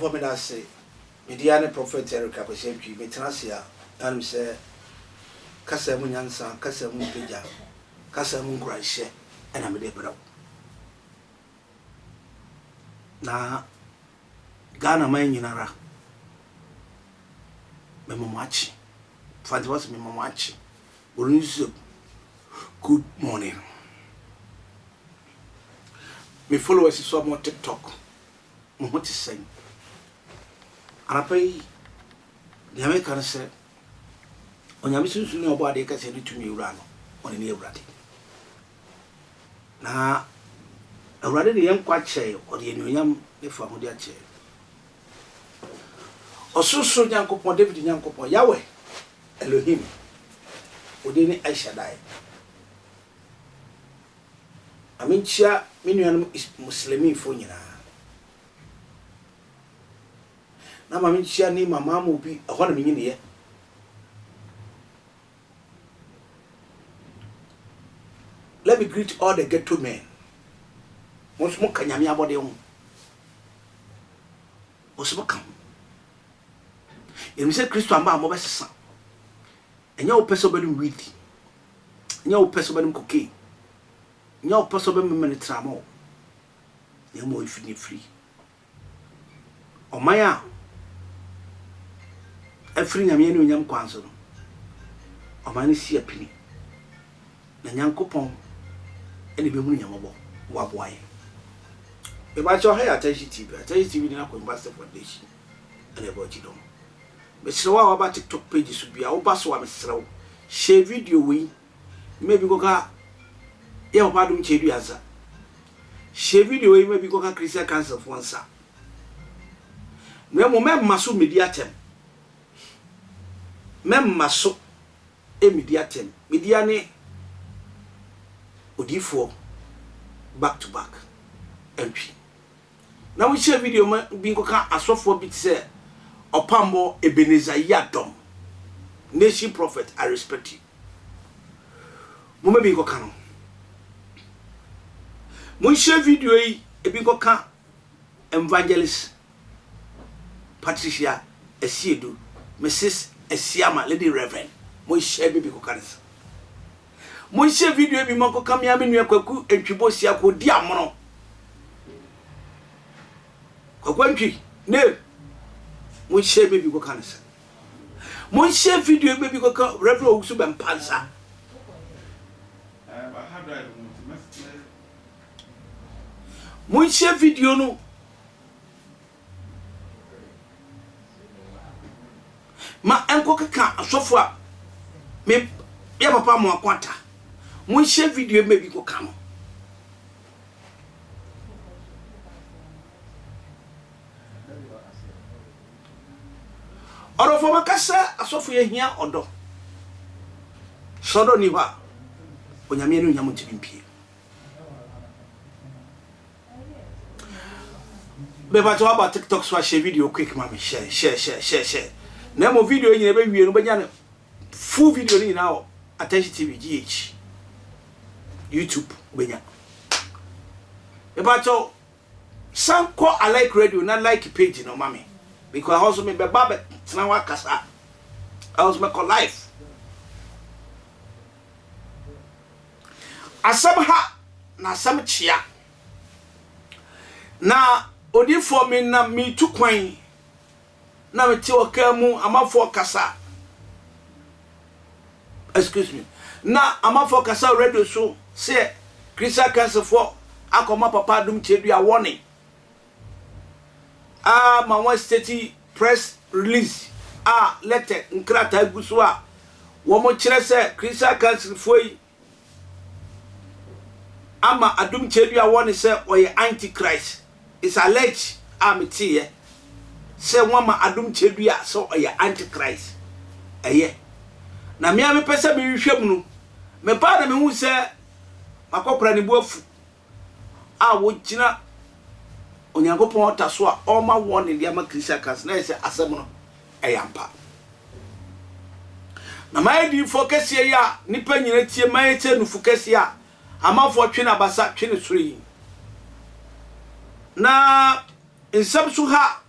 for me that say Mediana Prophet Eric Aposemi Metrasia and say Kasa Munyansa, Kasa Mupeja, Kasa Mungrashe, and I'm a debra. Na Ghana Mayinara Memomachi. Fancy was Memomachi. Good morning. My followers is so more TikTok. What is saying? And I pay the American said, on your mission to know about the case to me run on any ratty. Now, a rather the young quite chair or the young if I'm their chair. Or so young couple, David young couple, Yahweh, Elohim, Udini Aishadai. I mean, Chia, Minion is Muslimi for you. Now, I mean, Chia, name my mom will be a 1 million year. Let me greet all the ghetto men. Once more, can you hear about them? Osmoke. You say Christo and Mamma son. And your person bedroom weed. And your person bedroom cocaine. Your possible many tramo. You more if you free. O Maya, a free Yamian young counsel. O many see a penny. The young coupon, and the woman yamabo, wabway. If I saw her at TV in a combuster foundation, and about you don't. But so about TikTok pages would be our pass one throw. Share video we maybe go. Yeah, pardon, Cheduaza. She video may be going to Christian Council for one, sir. No moment, Masu mediatem. Mem Masu a mediatem. Mediane Odifo back to back. MP. Now we share video being a software bit say, Opambo Ebenezer Yadom. Nation prophet, I respect you. Mumma Bingo Canon. Mon share video e bi ka evangelist Patricia Esiedu Mrs. Esiama Lady Reverend mon share bi ka nsa mon share video bi mo ka me amenu akwaku entwibo sia ko di amono kwakwantwi ne mon share bi ka nsa mon share video bi ka Reverend Ogusu Bempansa mon share video no ma enko kaka asofo a me ya papa mo akwata mon share video me bi ko ka no oro fo makasa asofo ye hia odo sodo ni ba onyame no nyamo tibimpie Beba to about TikTok so share video quick mama share. Na mo video nyina be wie no banya na full video ni na Attention TV GH YouTube banya. Beba to sanko I like radio na like page no mama because also me be baba tena wa kasa. I also make live. Asam ha na asam chia. Na odi for me na me tu kwan na me ti okamu amafo kasa excuse me na amafo kasa radio so say Christian Council for akoma papa dum chedu a warning ma one state press release letter nkrata guso a wo mo kire say Christian Council for ama adum chedu a warning say oye antichrist is alleged amity say one ma adum chedua so oye antichrist na me am pese me hwehwem no me ba na me hu say makopra ne boafu wo gina onyankopon otaso a o ma won ne ma Christian Council na say asem no eyampa na my di focus ya nipa nyina tie my tie no focus ya amafo twe na basa twe ne sori na nsam so ha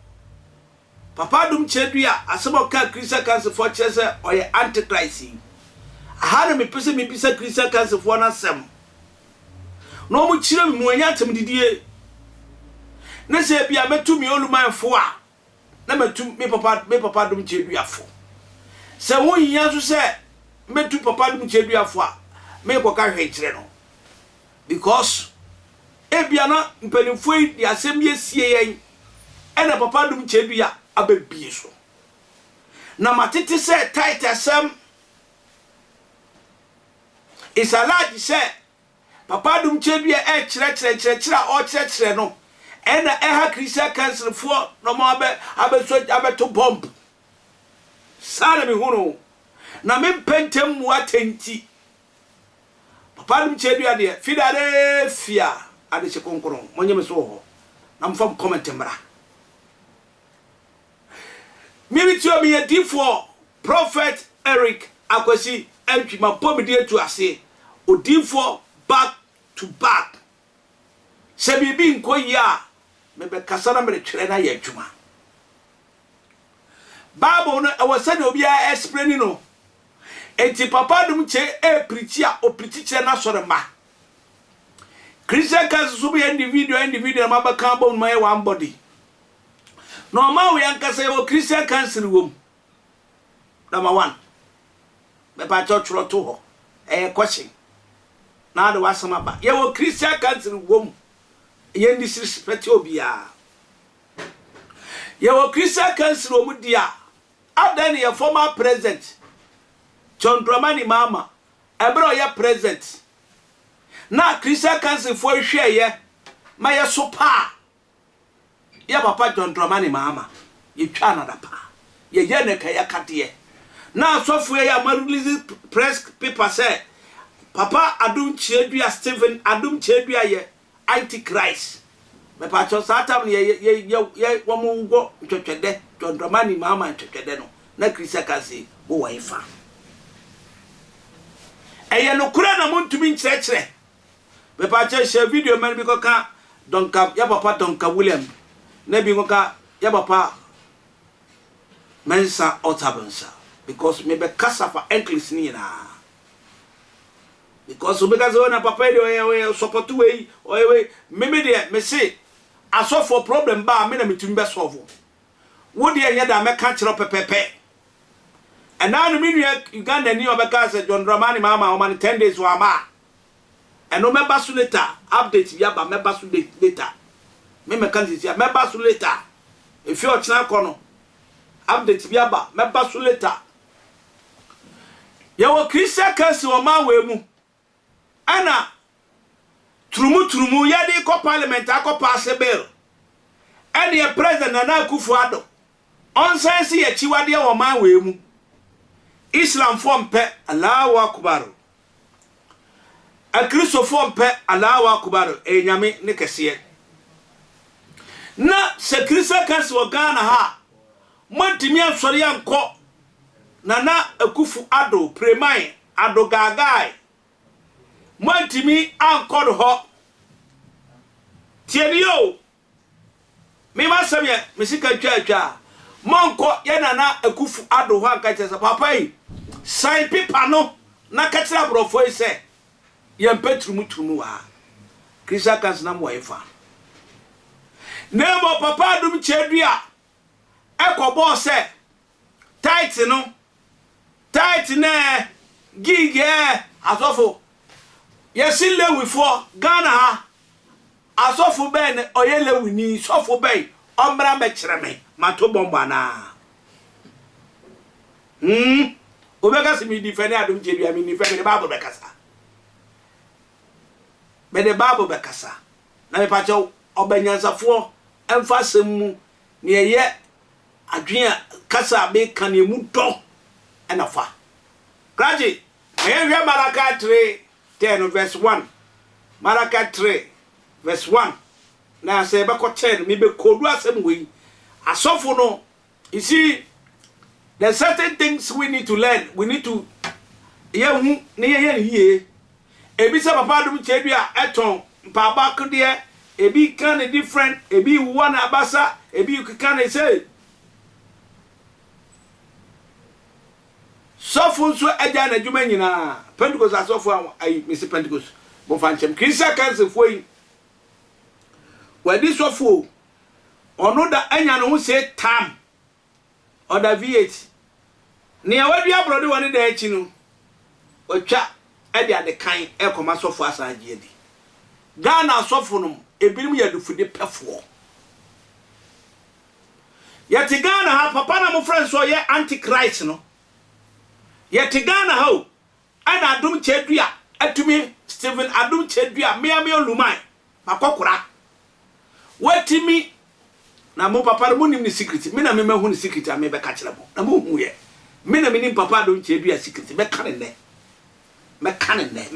Papa Dum Chedria, asemo ka Christian Council for Chese or ye antichrist. I had me person me bisa Christian Council for na sem. No mu chire me anyatem didie. Na se bia metu me oluman fo a. Na metu me papa Dum Chedria fo. Se wo yiya so se metu papa Dum Chedria fo a, me ko ka hwe chire no. Because ebia na mpanimfo yi di asem ye sie yen. Ena papa Dum Chedria abebie so na matete se titasem is allowed say Papa Dum Chedria chire o chire no ena ha Christian Council for no mo abeto bomb sare mi hunu na me pentem mu atenti Papa Dum Chedria de fidare fia ade che konkoron monye me so ho na mfam comment mbra Mimi to me a deep for Prophet Eric Akwasi entry my pomide to ase o deep for back to back. Se bibi nko ya me be kasara me twere na ya adwuma. Bible no e was said obi a explain no. Enti Papa Dum che e preach a o preach che na sore ma. Christian Council so be individual ma ba kan bo my one body. No ma we anka say o Christian Council wom. Number 1. Me pa church ro to ho. Question. Na de wasama ba. Ye o Christian Council wom. Ye disrespect obia. Ye o Christian Council wom dia. Adan ye former president John Dramani Mahama. Ebro ye president. Na Christian Council for hwe ye. Ma ye so pa. Ya papa John Dramani Mahama ye twa na da pa ye ne ka ya kade na asofo ya ma release press paper say Papa Adum Chedua Stephen Adum Chedua ye antichrist me pa cho satam ye wo mu go twetwede John Dramani Mahama twetwede no na Christian Council wo wa ifa eye no kura na montumi nkyerɛkyerɛ me pa cho share video man bi ko ka Donka ya papa Donka William na bi ngoka ya papa mensa otabensa because me be kasa for enclis ni na because because when papa dey we support we me dey me say aso for problem ba me na metumi be solve wo dey anya da me ka kire pepepe and now no me Uganda ni obeka say John Dramani Mahama o man 10 days wa ma and no member so later update ya ba member so later me candidate ya member so later if you ochina kono update biaba member so later ya wo Christian Council o ma we mu ana trumu ya di ko parliament akọ pass bill and the president Nana Akufo-Addo on sense ye chiwade o ma we mu Islam form pe Allahu Akbar a Christo form pe Allahu Akbar e nyame ne kese na se Christian Council o Ghana ha montimi asori anko Nana Akufo-Addo Premian Addo Gagai montimi anko do ho tienio me ma sabia me sika twa monko ye Nana Akufo-Addo ho anka tese papa yi sign paper no na katira brofo ise ye petrumu wa Christian Council na mo efa Nemo Papa Dum Chedua ekobo se tight ne gig asofo yesi lewi for Ghana ha asofo ben oye lewi ni sofo ben omra me kire me mato bomba na obeka se mi defend Adum Chedua mi defend the Bible bekasa be the Bible bekasa na me pa cho obanyansafo emfasem mu ne ye adwen kasa be kan emu do enafa graji ehwe Malaka 3:10 verse 1 Malaka 3 verse 1 na say be ko 10 me be kodu asem we asofo no you see there's certain things we need to learn we need to hu ne ye ebi se Papa Dum Chedua eton pa back there ebi kan different ebi one abasa ebi you can say sofo so agya na adwuma nyina Pentecost asofo ai Mr. Pentecost bo fanchem Christian Council foi wadi sofo ono da anya no ho say tam oda V8 ne awadu abrode woni da achi no otwa ade ade kan e koma sofo asaje adi Ghana sofo no ebinim yadufude pefo yati Ghana ha papa na mo friend so ye antichrist no yati Ghana ha ana adum chedua atumi Stephen adum chedua me olumai makokora watimi na mo papa mo nim ni secret me na me mahu ni secret a me be ka kire mo na mo hu ye me na me nim papa adum chedua secret me ka ne me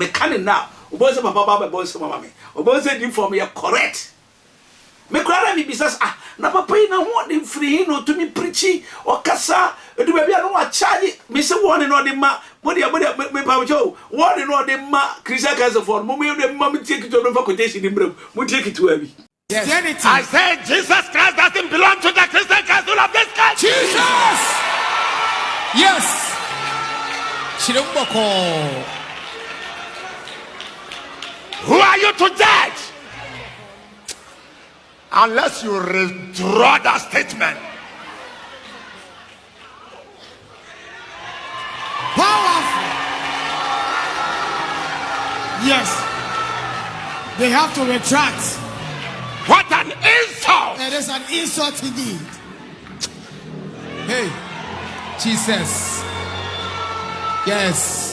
ka ne now obo se papa baba bo se mama me obo se di form ye correct me krara mi bisas na papa na ho de free no to me preachi o kasa edu ba bia no wa charge me se won no de ma me pa wo won no de ma Christian Council for mo me de ma me take it to no quotation di mbram mo take it to abi. Yes. I said Jesus Christ doesn't belong to the Christian Council of this country. Jesus. Yes. Chirumboko. Who are you to judge? Unless you withdraw that statement. Powerful. Yes. They have to retract. What an insult! It is an insult indeed. Hey, Jesus. Yes.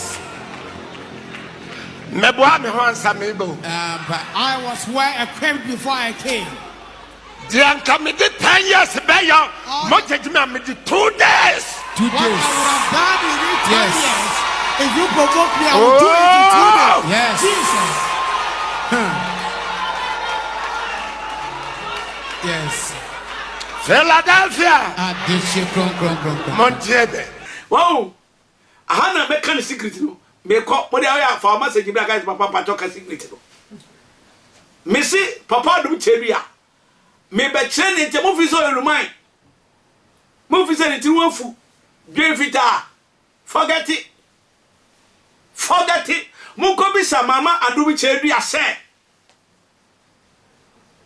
But I was well equipped before I came. Dian committed 10 years, Bayo. Much me 2 days. 2 days. What I would have done within 10 years, if you provoke me, I will do it in 2 days. Yes. Jesus. Yes. Philadelphia. Montiede. Wow. Ahana make secret no. Me ko mo dey for message bi guys papa pacho ka secret no. Me see papa dum chedua. Me be chere ne mo fi so elumai. Mo fi se ne ti wanfu. Dwe fita. Forget it. Forget it. Mo ko bi sa mama adum chedua se.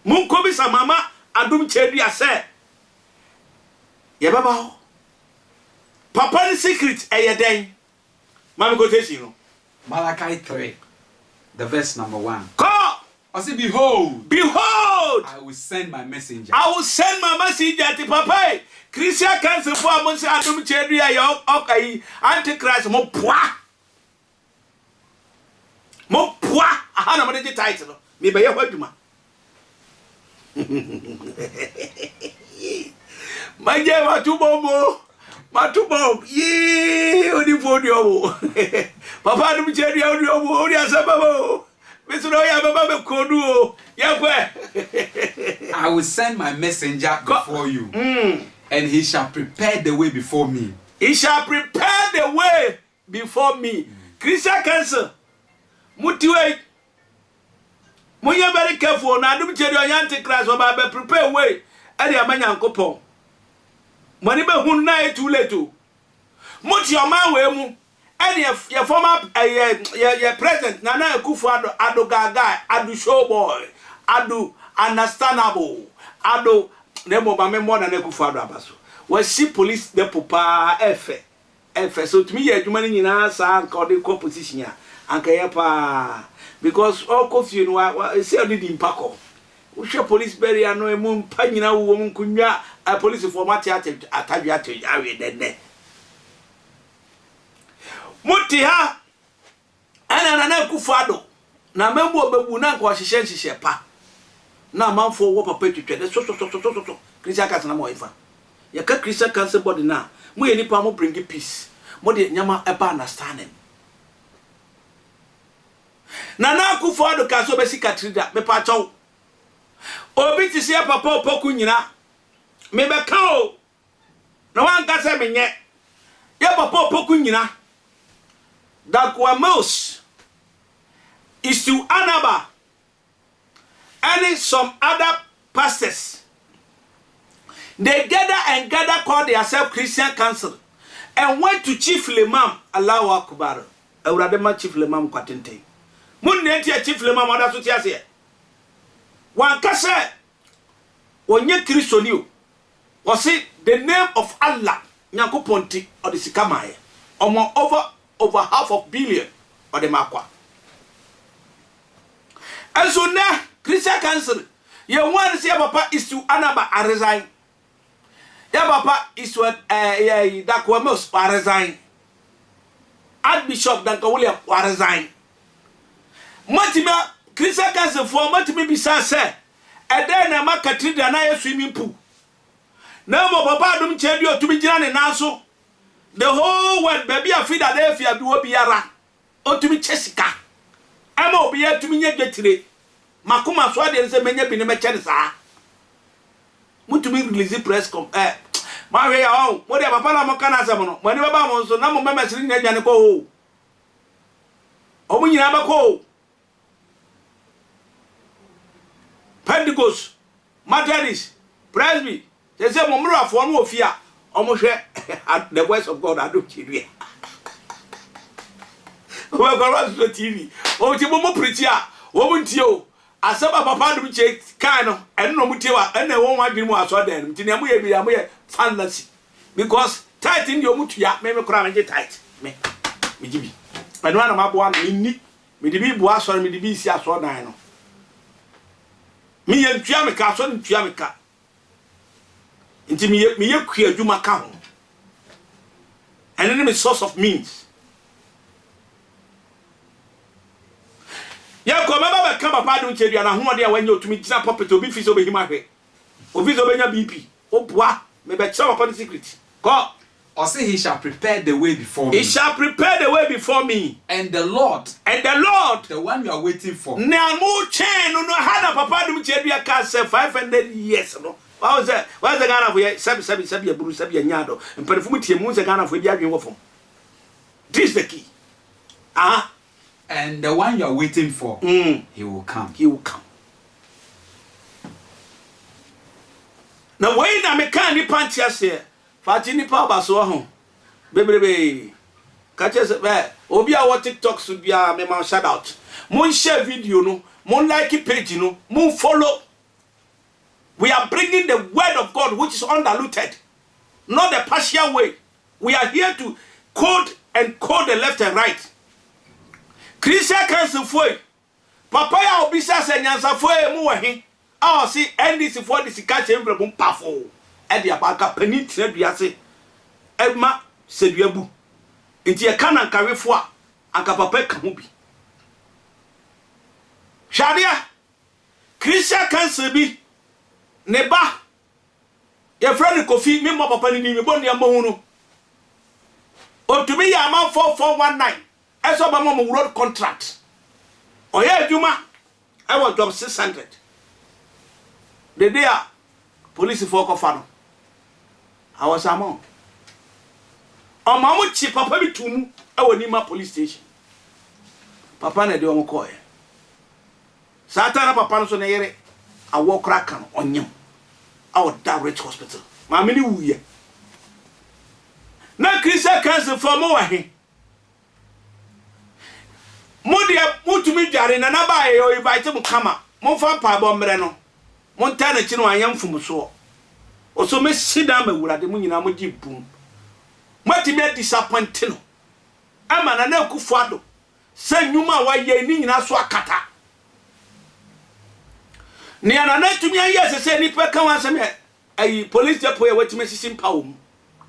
Mo ko bi sa mama adum chedua se. Ye baba ho. Papa the secret e ye den. Mami quotation no. Malachi 3, the verse number 1. Call. I say, behold, I will send my messenger. I will send my messenger to Papa. Christian Council for Monsi Adum Chedria yo okay Antichrist mo poa. Ahana mo de title no. Me be ye hwaduma. Manje watubomo. Matubo ye onifodio papa adum chedi odio odi asababo mesuro ya baba be kodu o yakwe. I will send my messenger before you, and he shall prepare the way before me. He shall prepare the way before me. Christian Council mutiwe munya very careful na adum chedi onyanti Christ baba be prepare way e dey amanya nkopon. Money be hun na too late to. Muti your man we mu. And your former your president Nana Akufo-Addo Ado Gaga Ado Showboy Ado Understandable Ado Nemo Bame more than Akufo-Addo Abaso. We see police the papa efe so to me ye adwuma ni nyina sa anka ode composition ya anka ye pa because all coffee no say odi di mpako. Usha police barrier no emu mpa nyina wo mu kunwa a police format atadwa awe dede muti ha ana Nana Akufo-Addo na membo obebu na nko hihye pa na manfo wo papa twetwe so Christian Council na mo ifa ya ka Christian Council body na mo ye nipa mo bring peace mo de nyama eba understanding Nana Akufo-Addo ka so be sikatrida me pa chaw obi ti se papa opoku nyina me be ka o na wan ka se menye ya papa opoku nyina that Kwamos is to Anaba and some other pastors. They gather call themselves Christian Council and went to Chief Lemam, Allahu Akbar. Euradema Chief Lemam Quatente. Munnetia Chief Lemam, other Sutias here. One Kasa, when ye Christian was it the name of Allah, Nyanko Ponti, or the Sikamai, or more over half of billion, or the Makwa. And so now, Christian Council, your one say papa is to Anaba a resign. Ya papa is to Dakwamos a resign. Archbishop Duncan William a resign. Matima Christian Council for Matimi Bisa say, and then a Macatrid and I swimming pool. No more papa don't tell you to be Jan and also. The whole world baby a Philadelphia do be a or to be Jessica. I'm over here to me yet today. Makuma swadi and say many been a mechanisa. Mutu me release press my way out. Whatever Papa Mocana Samono, whenever I so no members in Janico. Oh, when you have a call. Pentecost, Methodist, Presby, they say Momura for no fear. Almost at the voice of God, I do TV. Well, God the TV. Oh, Tibomo preacher, woman Tio. As some papa do check kind of and no mutiwa and they won't want to be more so then. Tinamu be a fantasy because tight in your mutia, maybe cry and get tight. Me, give me. I don't know one in me the bee was or me the bee see us or nine. Me and Tiamica, son Tiamica. Into me, you queer Juma count. An enemy source of means. Ya ko mama ka papa do nchedua na ho de when you to me tina puppet obi fi so be hima hwe obi so be nya BP oboa me be tell papa the secret ko or say he shall prepare the way before me. He shall prepare the way before me. And the Lord, the one you are waiting for. Now mo chain no had a papa do nchedua ka say 500 years no. Why was that? Why is the Ghana for sabi buru sabi nyado mperefum tie mu se Ghana for bi adwen wo fom. This is the key. And the one you are waiting for, he will come. He will come. Now, when I make any pantias here, Fatini Papa so home. Baby, catch us there. Obia what TikTok should be a memo shout out. Moon share video, no, moon like page, no, moon follow. We are bringing the word of God which is undiluted, not the partial way. We are here to code the left and right. Christian Council foi. Papa ya obisa se nyansa foi mu wahi. Ah si NDC for the sika chembre bum pafo. E dia baka pani tredua se. Ema sedua bu. Nti e kana nkawefo a anka papa ka ho bi. Sharia Christian Council bi ne ba ye friend Kofi me mo papa ni mi bo ne mo hu no. Otumi ya ma 4419 eso ba mo road contract oye adwuma I was job 600 the day police for kofa no I was among o ma mo chi papa bi tumu e woni ma police station papa na de o mo koye satana papa no so na yere awo kraka no onyem awo direct hospital ma me ni wuye na Christian Council for mo wahe Mudia mutumi jare na na ba yo invite mu kama mo fa pa bo mre no mo nta na chi no anyam fum so o so me sida ma wurade mu nyina mo gi bum matimi disappoint no ama na kufu ado se nyuma wa ye ni nyina so akata ni ana na tumi aye se ni pe kan wa se me ayi police depo ye watimi sisim pa wo mu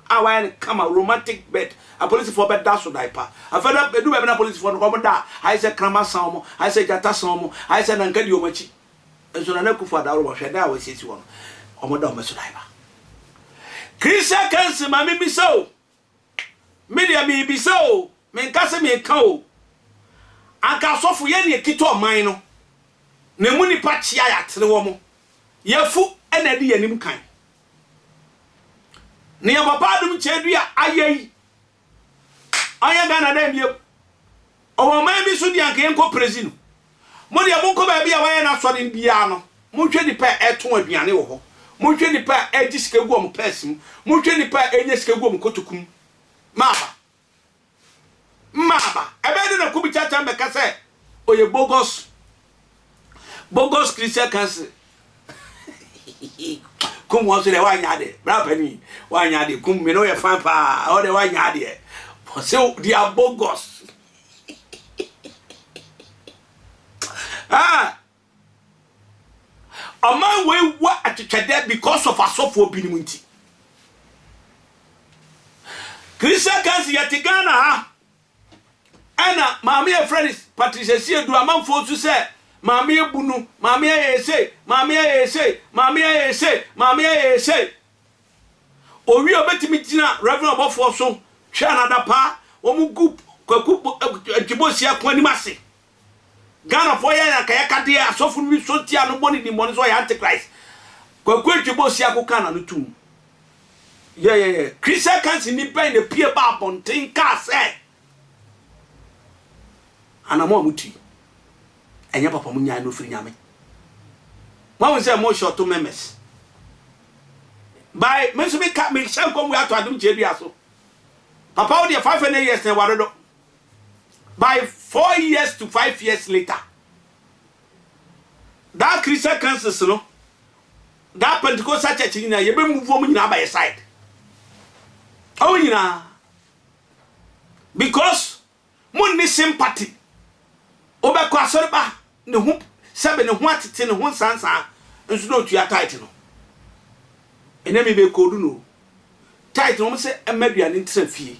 awa kama romantic bed a police for bed dash diaper afeda edu be na police for no da I say krama sanmo I say jata sanmo I say nankadi o machi enso na kufu da ro hwe da wa sisi won omo da o meso diaper Christian Council ma mi so media mi bi so me nkase me kan o anka sofu ye ne kito oman no na mu ni pa chia ya tere wo mo yefu ena di yanim kan ne ya papa dum chedua ayi anya Ghana na mbie o ma bi so di anka enko president mo de mo ko ba bia wa na so ne bia no mo hwe di pa eton aduane wo ho mo hwe di pa ejisika gu om pesim mo hwe di pa enye sika gu om kotokum Maba. Ebe na kubi chacha mbeka se oye bogus. Bogus Christian Council. Kum wonso de wanyade. Bra pani wanyade kum me no ye fan pa. O de wanyade. So they are bogus. A man will work at there because of a software binmunti. Christian Council yatigana Anna, mammy a friend is Patricia Sia do a man for to say, Mammy Bunu, Mammy a say, Mammy a say, Mammy a say, Mammy a say. O we are betting me Reverend Bob for so, Chana pa, Omu Goop, Jibosia Quanimasi. Ghana for ya Kayakadia, so for me so tia no money the money so Antichrist. Quaquet Jibosia Kokana no tomb. Yeah. Christian Council ni pen the peer bar on tin car say. Anamo muti enya papa munya no firi nyame ma won say mo short to memes by me so me ka me shan kom we ato adum jebi aso papa wo de 5 years na ware do by 4 years to 5 years later that Christian Council no that Pentecostal church ni na ye be move mo nyina by side oh nyina because mo ni sympathy Oba kwa sorba ne hu sebe ne hu atete ne hu sansan nso no tua tight no enemi be kodu no tight no se emaduane ntra fie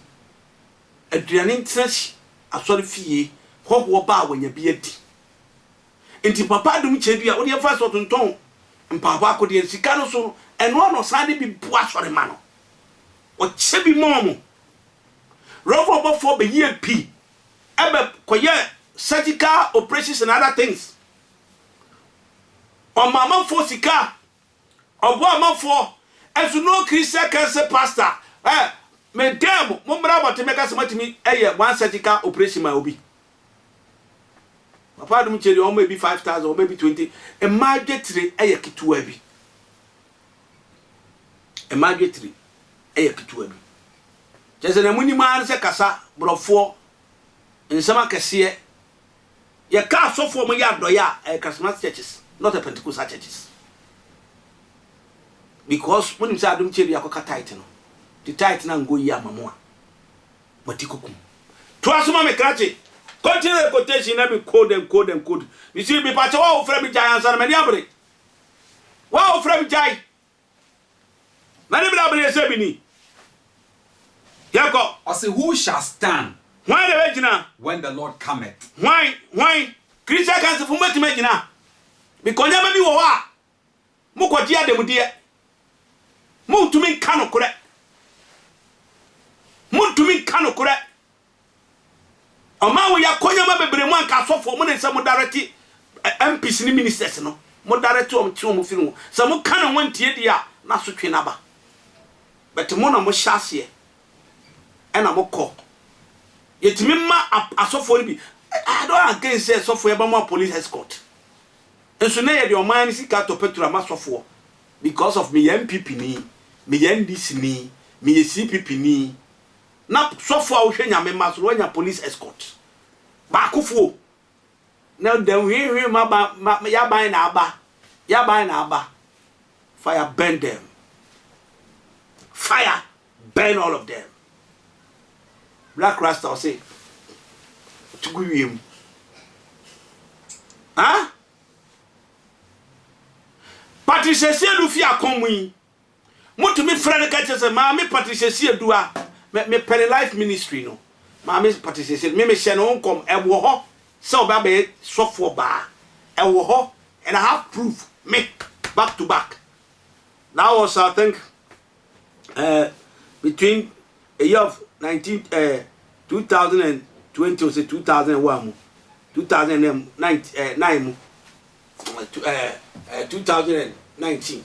aduane ntra shi asori fie hoho ba awanya bi adi enti papa dum chedua wo de fa so tonton mpapa akode sika no so eno no sane bi bu asori ma no o chebi momo rovo bofo be ye pi ebe koye surgical operations and other things. On mama for sika, or boy for as you know, Christian Council pastor. Me damn, Mumra to make us much me one surgical operation my obi. Papa don't tell you, or maybe 5,000 or maybe 20. A margatory a kituebi. A margatory a kituebi. Just a money man say Cassa, bro, 4 in some cassia. Ye ka so for me ya doya Christmas churches, not a Pentecostal churches. Because when you say adum cheri akoka tight no. The tight na go ya mamoa. Matikokum. To asuma me krache. Continue the quotation na be code. You see be pacha wa ofra bi jai answer me diabre. Wa ofra bi jai. Na ni bla bla se bi ni. Yako, I say who shall stand? When the Lord cometh. Why? Christian Council for me to make now. Because never be wa. Moko dia dem dia. Mo to me kano correct. Mo to me kano correct. Oma we ya konya ma bebre mo anka so for mo ne se mo direct MPs ni ministers no. Mo direct o mo firi mo. Se mo kano won tie dia na so twe na ba. But mo na mo hyase e na mo ko. Yetimi ma asofo bi I don't against say asofo e ba mo police escort enso na ye de o man sika to petrol ma asofo because of me MPP ni me NDC ni me CPP ni na sofo a wo hwe nyame ma so nya police escort ba kufuo na dem hwe ma ya ban na aba fire burn them, fire burn all of them. Black Rasta will say, to go him. Huh? Patricia Sia Lufia Comui. Mo to me friend catches a mammy Patricia Sia Dua. Me penny life ministry no. Mammy Patricia said, me shall on come a war. So baby soft for bar. A war and I have proof. Me back to back. That was I think between a year of 2020 or say 2001 2009 2019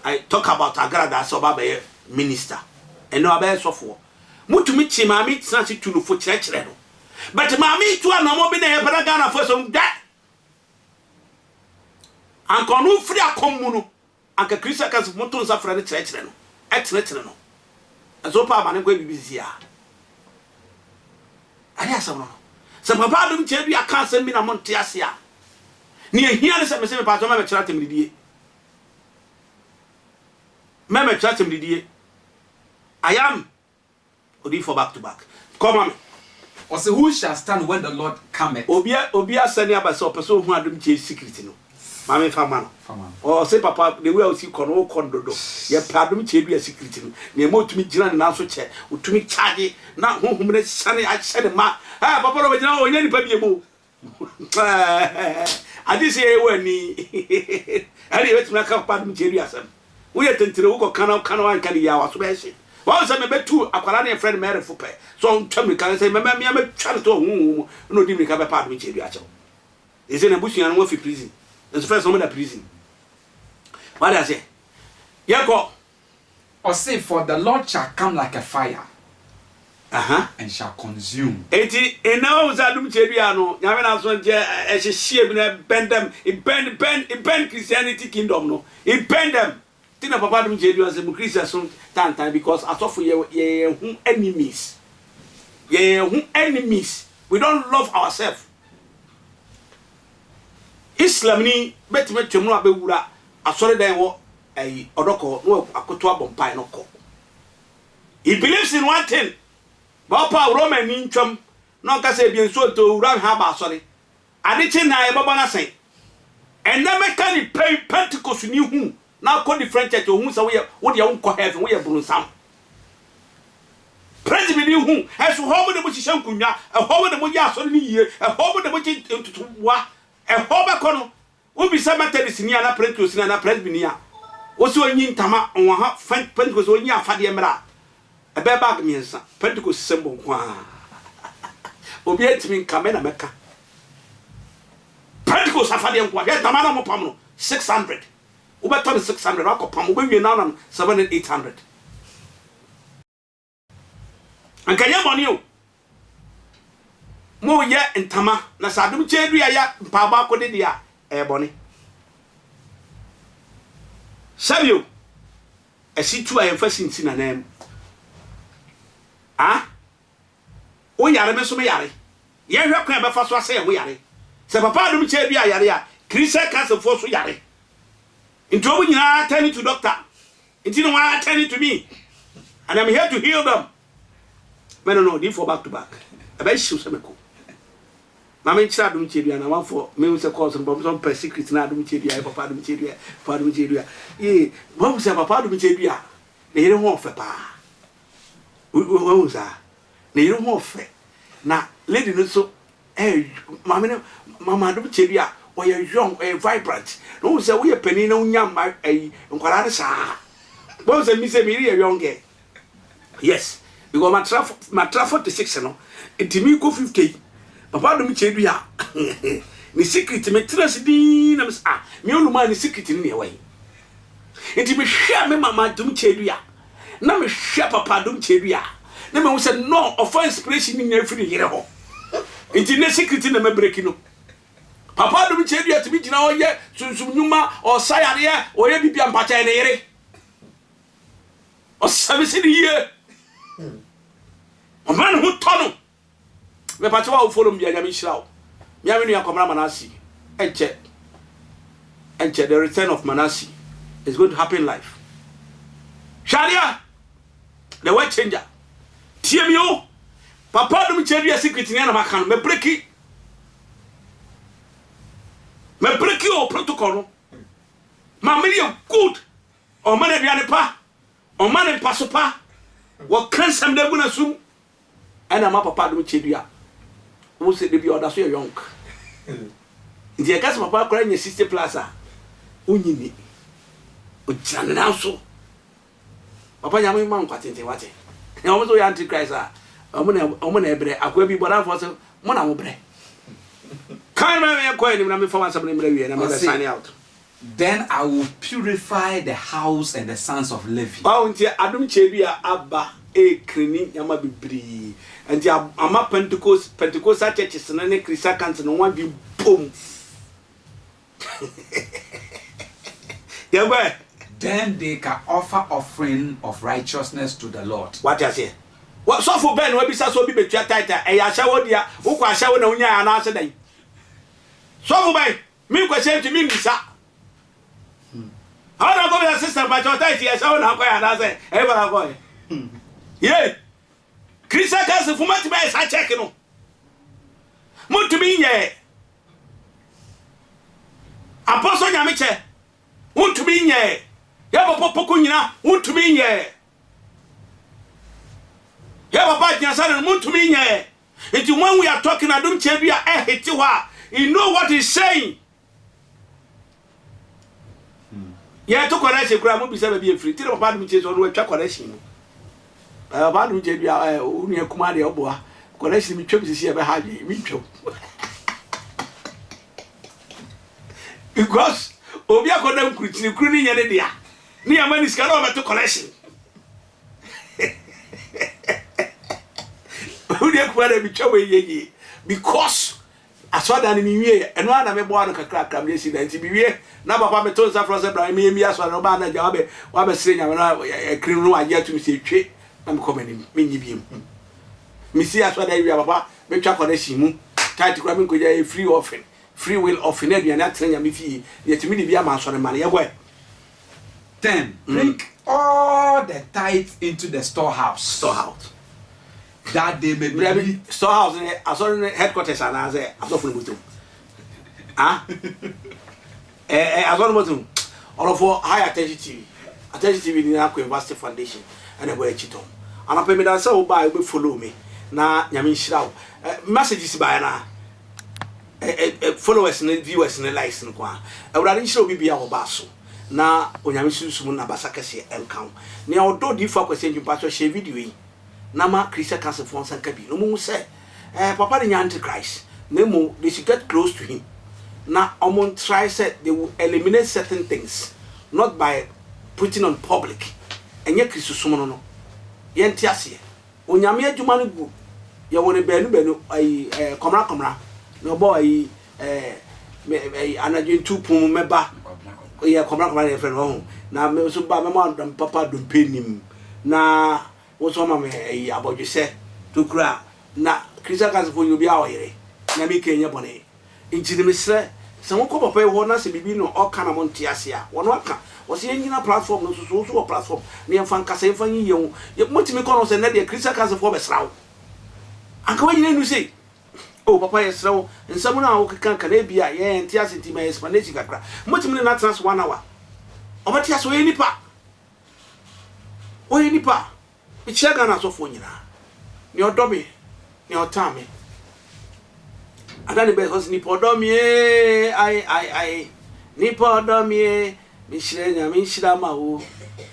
I talk about Agrada Soba minister and no abe so for mutumi chi mami transi tulu fo chire no but mami tu anamo bi na ye para Ghana for some that anko no free akomu no anka Christian Council moto nsa frere chire no etere no aso pa ma ne kwa bibisi a wari asem no se papa adum chedu ya kan asem bi na monte ase a ne ehia ne se me pa to ma me kira temridie me kira temridie I am odi for back to back come on or say who shall stand when the Lord cometh obi asani abase opeso hu adum che secret no mama fama no o say papa the way o si kono o kondodo ye padum che du ya secret no ne mo tumi gina na so che otumi charge na honhom ne sane a che ma ah papa ro gina o nya ni pa bie mo adi se e wani ari wetuma ka padum che du asam wo ye tentire wo ko kana an kan ya wa so be hye wa say me betu akwara na friend mere fupe so ntwam kan say me twa to hu no di mi ka be padum che du a che is in a bush and one for prison. It's the first one in prison. What does it? Yeah, go. Or say, for the Lord shall come like a fire. And shall consume. Eti eno zadum chebiano. Nyame na so je ehye bi bend them. It bend Christianity kingdom no. It bend them. Tina papa dum chebiano say Christians so time because asofo ye hu enemies. Ye hu enemies. We don't love ourselves. Islam ni betime twemu abewura asore dan wo odoko no akoto abompai no ko. He believes in one thing. Bapa Roman ni ntwam no ka say bien so to ura ha ba asore. Adichi na e baba na sen. Ena meka ni Pentecost ni hu na ko different church hu say wo de wo heaven wo ye brunsam. President ni hu esu ho mo de mo hihye nkunwa e ho mo de mo ya asore ni yie e ho mo de mo chi ntutuwa e hoba kono obi sa methodist ni ana Pentecost ni ana presbyteria wo so onyi ntama onwa ha Pentecost onyi afade mra e be bag miensa Pentecost sembo kwa obi etimi nkame na meka Pentecost afade nkwa ya ntama na mo pam no 600 wo beto 600 akopam wo be wie na 700 800 ankanya boni o mo ye ntama na sadum chedu ya mpaba ko de dia e boni sabio esitu ayemfa sinti na nam o yare me so me yare ye hwe kwa be fa so ase ye yare se papa adum chedu ya yare ya Christian cancer for so yare into obu nyina turn to doctor into no one turn to me and I'm here to heal them men no di for back to back about show se me ko mama nchira dum chedua na wanfo me se cause no so per secret na dum chedua papa dum chedua eh bo se papa dum chedua na yere ho ofe pa wo za na yere ho ofe na lady no so mama dum chedua o ye young vibrant no se we pani na unya ma nkwara de sa bo se mi se mi re young yes because my traffic 46 no intimi go 50 papa dum chedu ya ni secret me trust din na me oluma ni secret ni e intimi hwea me mama dum chedu ya na me hwea papa dum chedu ya na me say no of inspiration ni nya firi yere ho intimi ne secret na me break no papa dum chedu ya tibi gina oye sunsum nyuma o sayare ya oye bibia mpacha ne yere o sabisi ni ye o man hu tonu me pacho wa follow me anya me shirawo me amenu yakomra Manasi enche the return of Manasi is going to happen live sharia the way changer tie me o papa dum chedu ya secret ni na maka no me breaki o protocol no ma me good o man aduane pa o man paso pa wo kansam da guna sum ana ma papa dum chedu ya wo se de bi oda so young ndi ka se papa kora nya 60 plus a onyini o jana na so papa nya mo man kwatente wate e o mo so ya antichrist a o mo na ebre akwa bi boda fo se mo na mo bre kan ma me ko ni na me fa wan sabne mra wi na me sign out. Then I will purify the house and the sons of Levi. Bounty adum chebi abba kreni yama bibri anti ama Pentecost churches na ne Christian council no wan bi boom. Then they can offer offering of righteousness to the Lord. What you say? What so for Ben we be so be betua title e ya hye wo dia wo kwa hye wo na unya ya na ase dan so for Ben me kwa say to me bisa how na go your sister but your title ya hye wo na kwa ya na ase e ba go ye Christian case fumati ba sa check no mutumi nye apostle nyame che mutumi nye ya popo nyina mutumi nye ya papa jinsana mutumi nye. It when we are talking adum chebia hiti wa you know what he's saying. Yeah, to correction kura mo bisa be free. Tire papa dum che so no twa correction. Papa dum chebia unu akuma de oboa. Correction mi twem sisi e be ha bi mi twem. Because obi akoda nkurutini kuru ni nyane dia. Ni amani ska no be to correction. Because I saw that in me and one of my boy crack come yesterday to be here. Now, Papa, me told Safra Sabra, me, as well, no man, Jabe, what was saying, a criminal idea to say, trick. I'm coming in, me, Missy, as well, Papa, make chuck on a simu, tied to grabbing with a free offering, free will offering, and not saying, yet to me, be a man for the money away. 10. Bring all the tithes into the storehouse. That they may be storehouse. I saw in the headquarters and I say, I'm not for the ah, I saw the all of for high attention TV in the Aqua University Foundation and a way chiton. And I pay me that so by will follow me. Now, Yamin Shroud messages by now. Followers and viewers in the license. I would show be our basso. Na onyamisu sumu na basaka se elkan ne odo di fa kwese ntwaso she video na ma Christian Council for sanka bi no mu say papa the antichrist nemo they should get close to him na omon try said they will eliminate certain things not by putting on public enye Christ sumu no yenti ase onyame adwuma no gu ye woni benu ai komra no boy anadwen tupum meba yeah, come back, friend. Home now, me so ba me man papa don't pay him. Na what's on me about you say to cry. Na Christian Council for you be our here. Na me Kenya bone. Inti me say some ko papa ho na se bibi no all kind of montiasia. One waka was yengina platform no so platform. Ne fan kasa fan yi ye motimi ko no se na de Christian Council for be srawo. Anka we nyina nu say oh papa yes so and someone now can bia ye entias nti my explanation kakra motimi na trans 1 hour obatias we nipa e chiaga na so fo nyina ni odomi ni otame adani be hos ni podomi ai ni podomi mi shirenya mi shira ma wo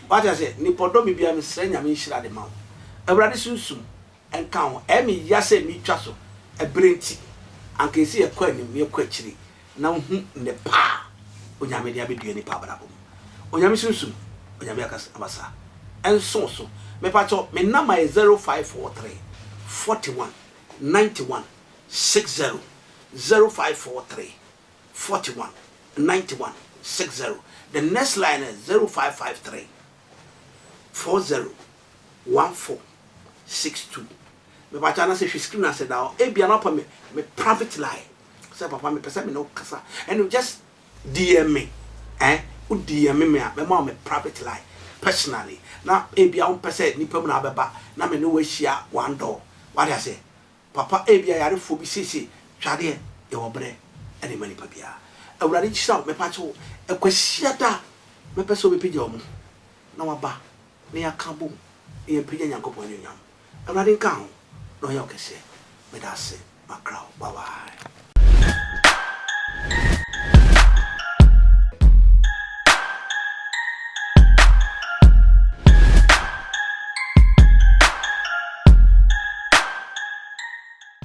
what I say ni podomi bia mi shirenya mi shira de ma wo awrade sunsum enka ho e mi yase mi twaso a brenti and can see a coin in your quetchery. Now, ne pa Onyame dia be duani pa brabo. Onyame sunsun Onyame akas abasa. And so me pacho me number is 0543 41 91 60 0543 41 91 60. The next line is 0553 40 14 62. Me pachana say she screen and said now e bia no pa me private line say papa me pesa me no kasa and you just DM me u DM me me ma me private line personally na e bia on pesa ni pam na beba na me no we share one door what I say papa e bia yare fo bi sisi twade e wo bre e de mani pa bia awurade chira me pacho e kwahia da me pesa obi pija omo na waba na yakabo e pija nyankopon nyam awurade nka ho no ya okese me da se makrao bye bye.